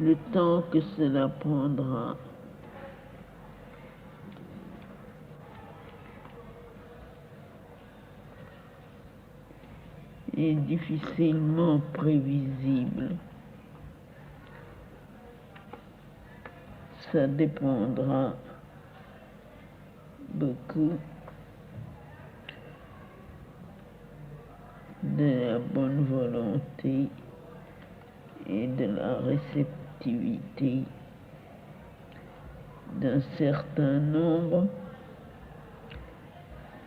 Le temps que cela prendra est difficilement prévisible. Ça dépendra beaucoup de la bonne volonté et de la réceptivité d'un certain nombre,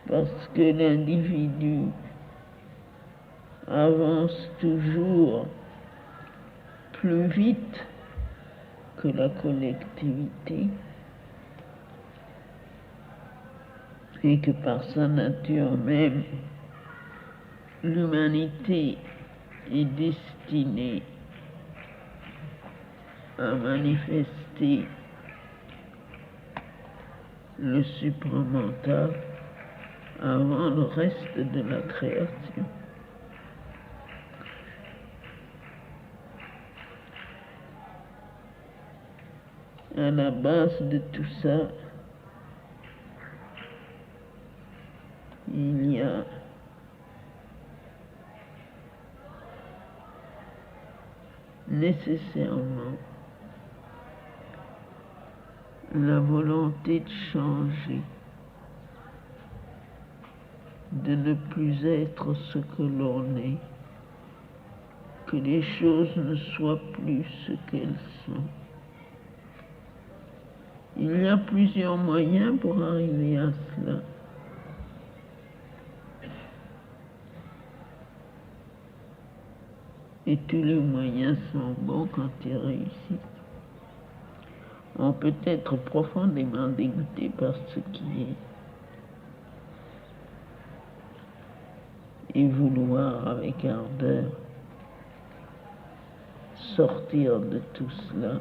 parce que l'individu avance toujours plus vite que la collectivité et que par sa nature même, l'humanité est destinée à manifester le supramental avant le reste de la création. À la base de tout ça, il y a nécessairement la volonté de changer, de ne plus être ce que l'on est, que les choses ne soient plus ce qu'elles sont. Il y a plusieurs moyens pour arriver à cela. Et tous les moyens sont bons quand ils réussissent. On peut être profondément dégoûté par ce qui est et vouloir avec ardeur sortir de tout cela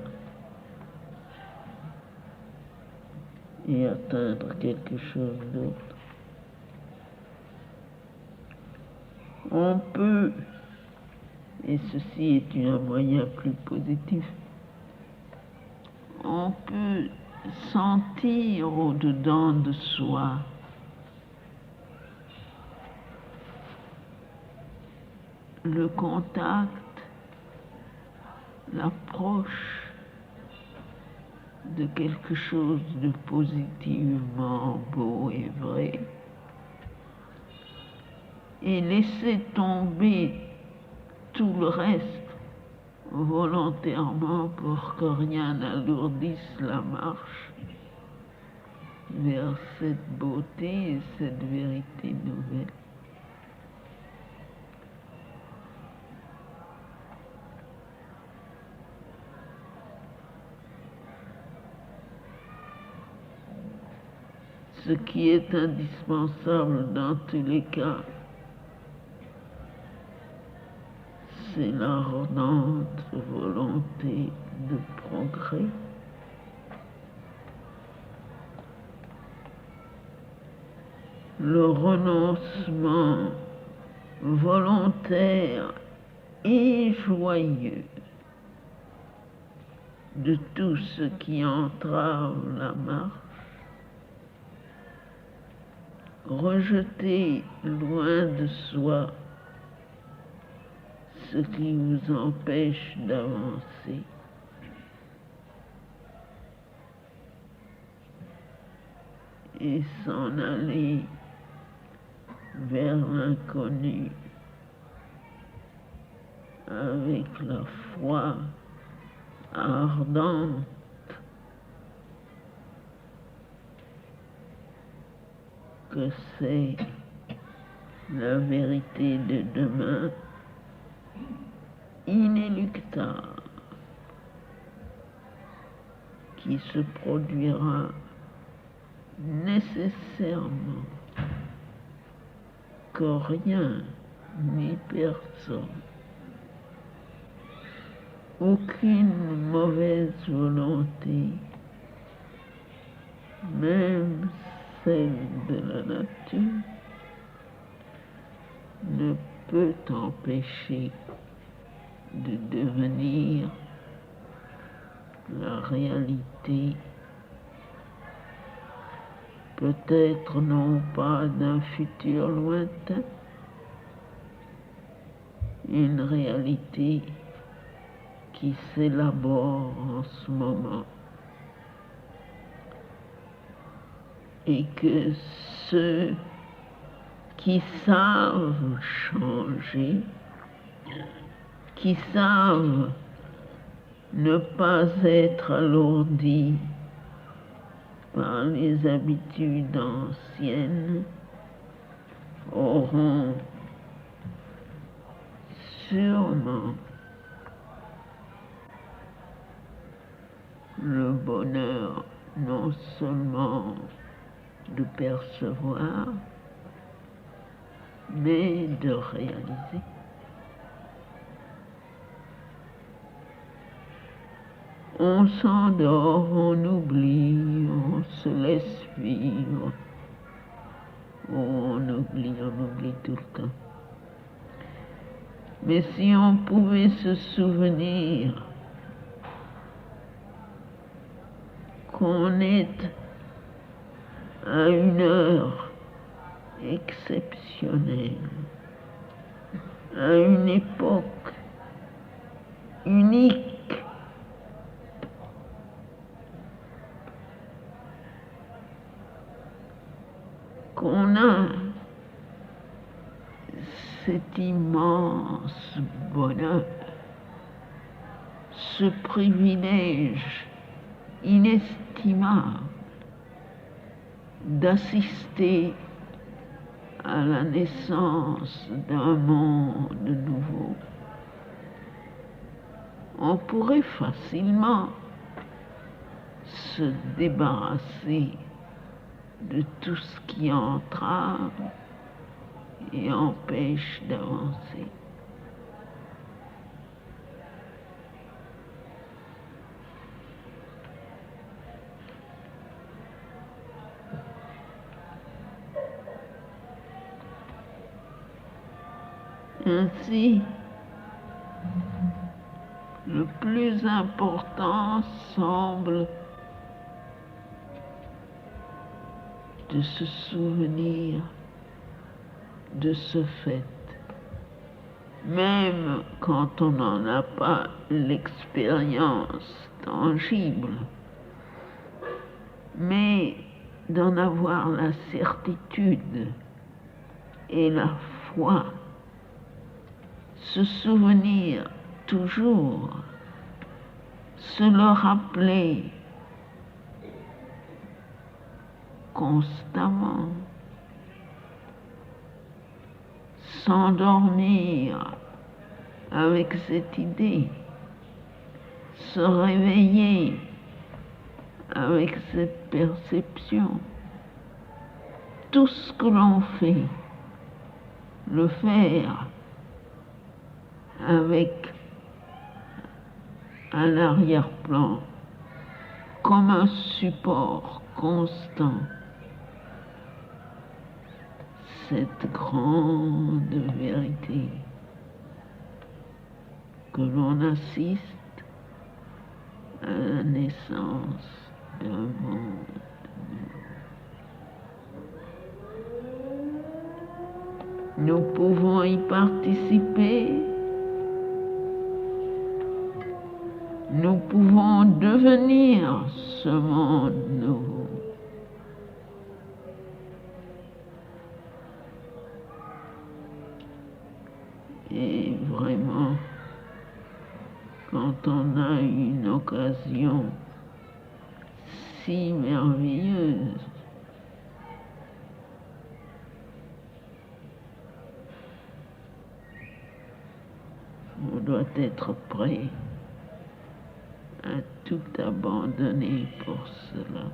et atteindre quelque chose d'autre. On peut, et ceci est un moyen plus positif, on peut sentir au-dedans de soi le contact, l'approche de quelque chose de positivement beau et vrai, et laisser tomber tout le reste volontairement pour que rien n'alourdisse la marche vers cette beauté et cette vérité nouvelle. Ce qui est indispensable dans tous les cas, c'est l'ardente volonté de progrès, le renoncement volontaire et joyeux de tout ce qui entrave la marche, rejeter loin de soi ce qui vous empêche d'avancer. Et s'en aller vers l'inconnu avec la foi ardente que c'est la vérité de demain inéluctable qui se produira nécessairement, que rien ni personne, aucune mauvaise volonté, même celle de la nature, ne peut empêcher de devenir la réalité, peut-être non pas d'un futur lointain, une réalité qui s'élabore en ce moment, et que ceux qui savent changer, qui savent ne pas être alourdis par les habitudes anciennes, auront sûrement le bonheur non seulement de percevoir, mais de réaliser. On s'endort, on oublie, on se laisse vivre. On oublie tout le temps. Mais si on pouvait se souvenir qu'on est à une heure exceptionnelle, à une époque unique, qu'on a cet immense bonheur, ce privilège inestimable d'assister à la naissance d'un monde nouveau. On pourrait facilement se débarrasser de tout ce qui entrave et empêche d'avancer. Ainsi, le plus important semble de se souvenir de ce fait, même quand on n'en a pas l'expérience tangible, mais d'en avoir la certitude et la foi, se souvenir toujours, se le rappeler constamment, s'endormir avec cette idée, se réveiller avec cette perception. Tout ce que l'on fait, le faire avec à l'arrière-plan, comme un support constant, cette grande vérité que l'on assiste à la naissance d'un monde. Nous pouvons y participer, nous pouvons devenir ce monde nouveau. Et vraiment, quand on a une occasion si merveilleuse, On doit être prêt à tout abandonner pour cela.